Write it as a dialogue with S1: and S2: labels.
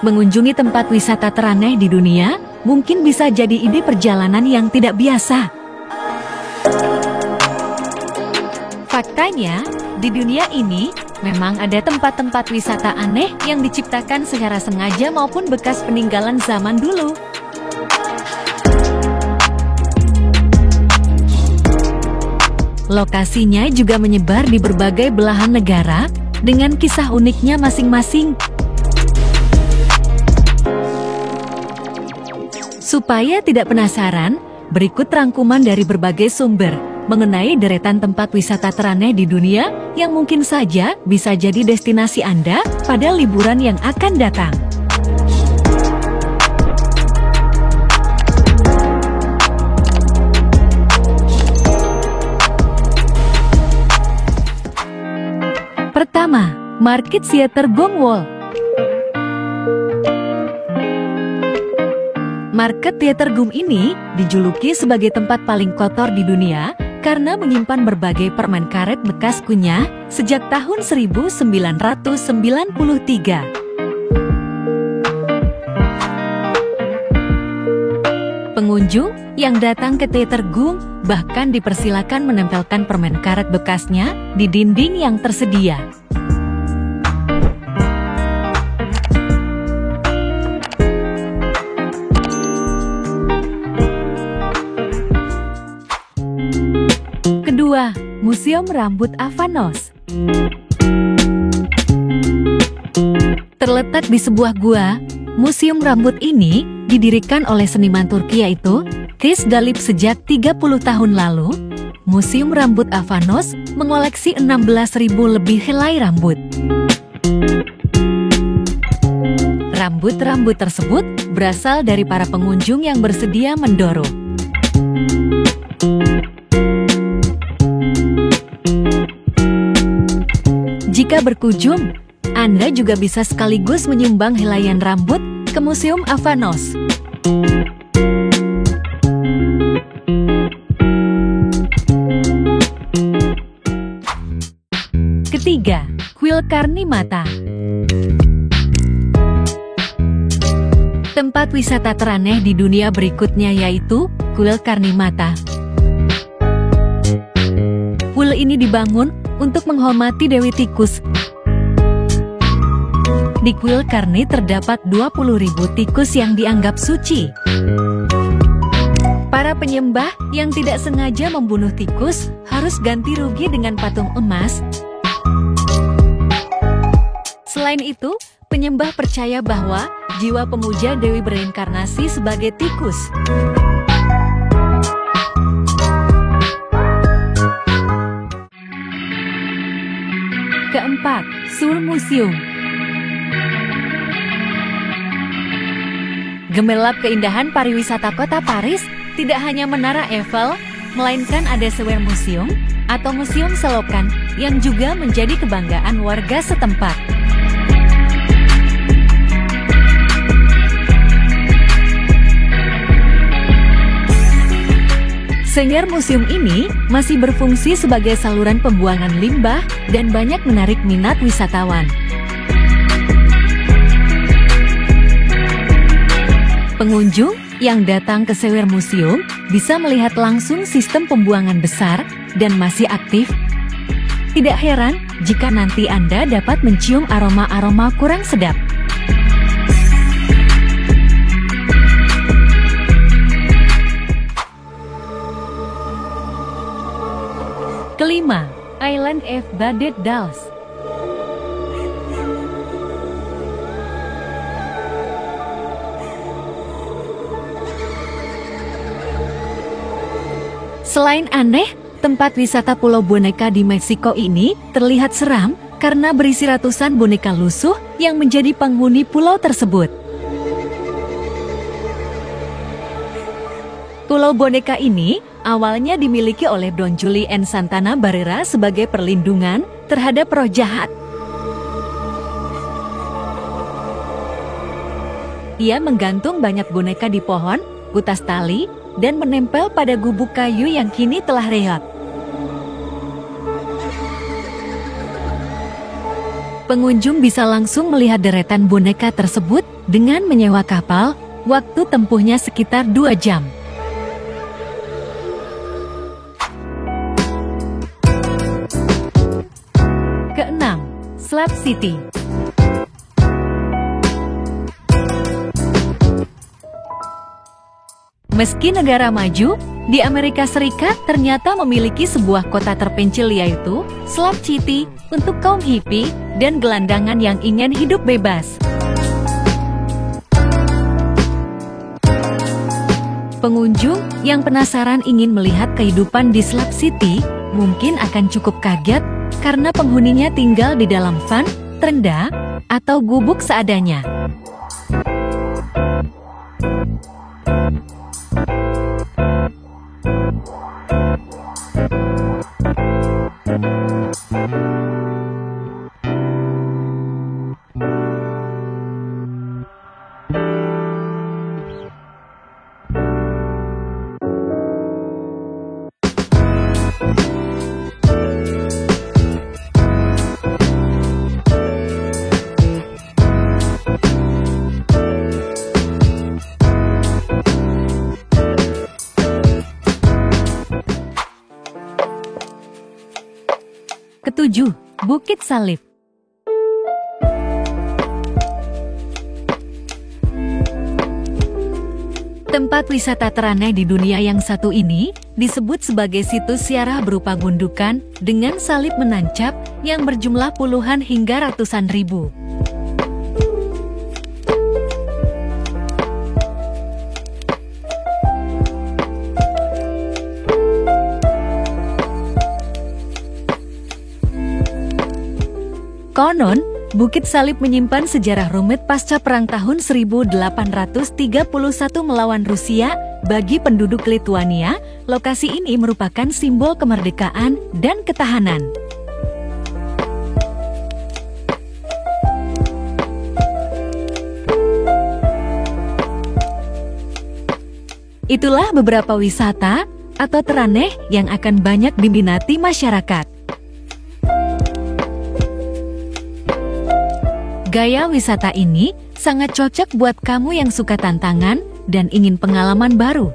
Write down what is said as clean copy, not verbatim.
S1: Mengunjungi tempat wisata teraneh di dunia mungkin bisa jadi ide perjalanan yang tidak biasa. Faktanya, di dunia ini memang ada tempat-tempat wisata aneh yang diciptakan secara sengaja maupun bekas peninggalan zaman dulu. Lokasinya juga menyebar di berbagai belahan negara dengan kisah uniknya masing-masing. Supaya tidak penasaran, berikut rangkuman dari berbagai sumber mengenai deretan tempat wisata teraneh di dunia yang mungkin saja bisa jadi destinasi Anda pada liburan yang akan datang. Pertama, Market Theater Gongwol. Market Theater Gum ini dijuluki sebagai tempat paling kotor di dunia karena menyimpan berbagai permen karet bekas kunyah sejak tahun 1993. Pengunjung yang datang ke Theater Gum bahkan dipersilakan menempelkan permen karet bekasnya di dinding yang tersedia. Kedua, Museum Rambut Avanos. Terletak di sebuah gua, Museum Rambut ini didirikan oleh seniman Turki yaitu Kees Galip sejak 30 tahun lalu. Museum Rambut Avanos mengoleksi 16.000 lebih helai rambut. Rambut-rambut tersebut berasal dari para pengunjung yang bersedia mendoro. Jika berkunjung, Anda juga bisa sekaligus menyumbang helaian rambut ke Museum Avanos. Ketiga, Kuil Karnimata. Tempat wisata teraneh di dunia berikutnya yaitu Kuil Karnimata. Kuil ini dibangun untuk menghormati Dewi Tikus. Di kuil Karni terdapat 20.000 tikus yang dianggap suci. Para penyembah yang tidak sengaja membunuh tikus harus ganti rugi dengan patung emas. Selain itu, penyembah percaya bahwa jiwa pemuja Dewi bereinkarnasi sebagai tikus. Keempat, Sur Museum. Gemerlap keindahan pariwisata kota Paris tidak hanya Menara Eiffel, melainkan ada Sewer Museum atau Museum Selokan yang juga menjadi kebanggaan warga setempat. Senger museum ini masih berfungsi sebagai saluran pembuangan limbah dan banyak menarik minat wisatawan. Pengunjung yang datang ke Sewer Museum bisa melihat langsung sistem pembuangan besar dan masih aktif. Tidak heran jika nanti Anda dapat mencium aroma-aroma kurang sedap. Kelima, Island of the Dead Dolls. Selain aneh, tempat wisata Pulau Boneka di Meksiko ini terlihat seram karena berisi ratusan boneka lusuh yang menjadi penghuni pulau tersebut. Pulau Boneka ini awalnya dimiliki oleh Don Julien Santana Barrera sebagai perlindungan terhadap roh jahat. Ia menggantung banyak boneka di pohon, kutas tali, dan menempel pada gubuk kayu yang kini telah reot. Pengunjung bisa langsung melihat deretan boneka tersebut dengan menyewa kapal, waktu tempuhnya sekitar 2 jam. Keenam, Slab City. Meski negara maju, di Amerika Serikat ternyata memiliki sebuah kota terpencil yaitu Slab City untuk kaum hippie dan gelandangan yang ingin hidup bebas. Pengunjung yang penasaran ingin melihat kehidupan di Slab City mungkin akan cukup kaget karena penghuninya tinggal di dalam van, tenda, atau gubuk seadanya. Ketujuh, Bukit Salib. Tempat wisata teraneh di dunia yang satu ini disebut sebagai situs ziarah berupa gundukan dengan salib menancap yang berjumlah puluhan hingga ratusan ribu. Konon, Bukit Salib menyimpan sejarah rumit pasca Perang tahun 1831 melawan Rusia. Bagi penduduk Lituania, lokasi ini merupakan simbol kemerdekaan dan ketahanan. Itulah beberapa wisata atau teraneh yang akan banyak diminati masyarakat. Gaya wisata ini sangat cocok buat kamu yang suka tantangan dan ingin pengalaman baru.